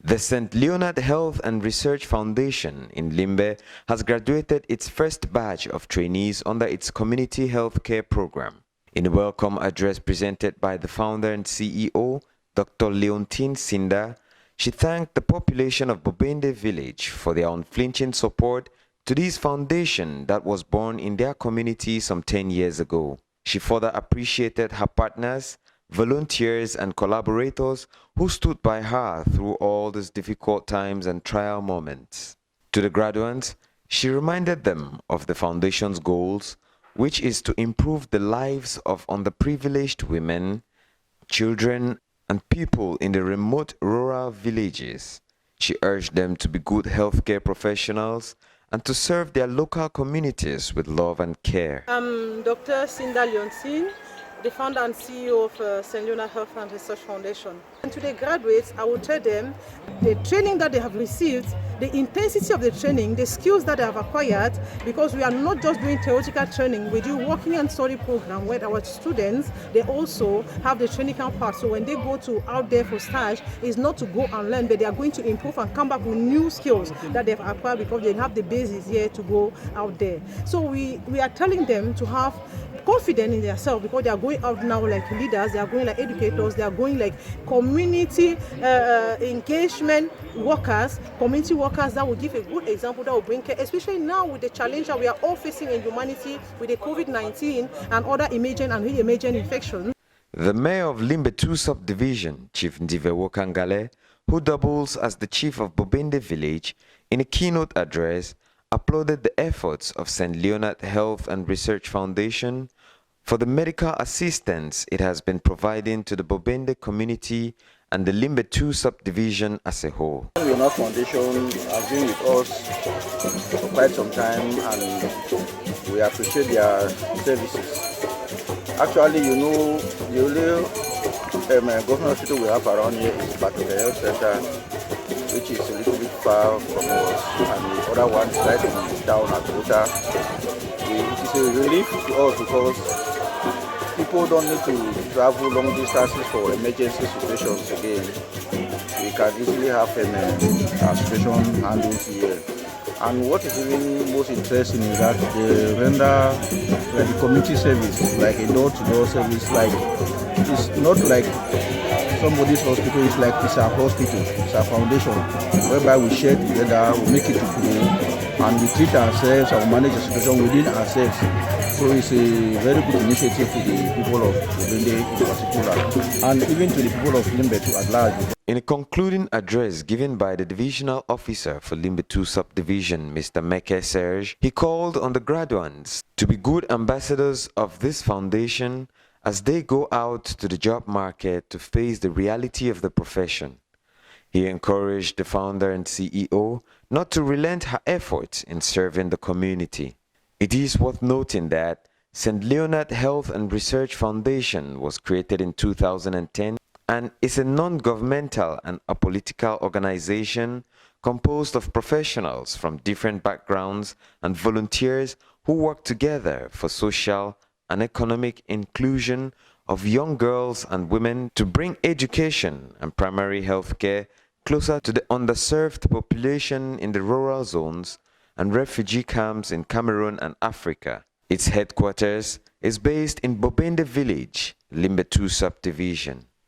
The St. Leonard Health and Research Foundation in Limbe has graduated its first batch of trainees under its community health care program. In a welcome address presented by the founder and CEO, Dr. Leontine Sinda, she thanked the population of Bobende village for their unflinching support to this foundation that was born in their community some 10 years ago. She further appreciated her partners, volunteers and collaborators who stood by her through all these difficult times and trial moments. To the graduates, she reminded them of the foundation's goals, which is to improve the lives of underprivileged women, children, and people in the remote rural villages. She urged them to be good healthcare professionals and to serve their local communities with love and care. I'm Dr. Sinda Leontine, the founder and CEO of St. Leonard Health and Research Foundation. And to the graduates, I will tell them the training that they have received, the intensity of the training, the skills that they have acquired, because we are not just doing theoretical training, we do working and study program where our students, they also have the clinical part. So when they go to out there for stage, it's not to go and learn, but they are going to improve and come back with new skills that they've acquired because they have the basis here to go out there. So we are telling them to have confidence in themselves because they are going out now like leaders, they are going like educators, they are going like community engagement workers, community workers that will give a good example, that will bring care, especially now with the challenge that we are all facing in humanity with the COVID-19 and other emerging and re-emerging infections. The mayor of Limbe 2 subdivision, Chief Vidéo Kangale, who doubles as the chief of Bobende village, in a keynote address, applauded the efforts of St. Leonard Health and Research Foundation for the medical assistance it has been providing to the Bobende community and the Limbe 2 subdivision as a whole. The Leonard Foundation has been with us for quite some time and we appreciate their services. Actually, you know, the only government hospital we have around here is part of the health center, which is a little bit far from us, and the other one is right in town at Ota. It is a relief to us because people don't need to travel long distances for emergency situations again. We can easily have a situation handled here. And what is even most interesting is that they render like a community service, like a door-to-door service. Like it's not like somebody's hospital, it's like it's our hospital, it's our foundation, whereby we share together, we make it to grow, and we treat ourselves and manage the situation within ourselves. So it's a very good initiative to the people of Limbe in particular, and even to the people of Limbe too at large. In a concluding address given by the divisional officer for Limbe 2 subdivision, Mr. Meke Serge, he called on the graduates to be good ambassadors of this foundation as they go out to the job market to face the reality of the profession. He encouraged the founder and CEO not to relent her efforts in serving the community. It is worth noting that St. Leonard Health and Research Foundation was created in 2010 and is a non-governmental and apolitical organization composed of professionals from different backgrounds and volunteers who work together for social and economic inclusion of young girls and women to bring education and primary health care closer to the underserved population in the rural zones and refugee camps in Cameroon and Africa. Its headquarters is based in Bobende village, Limbe 2 subdivision.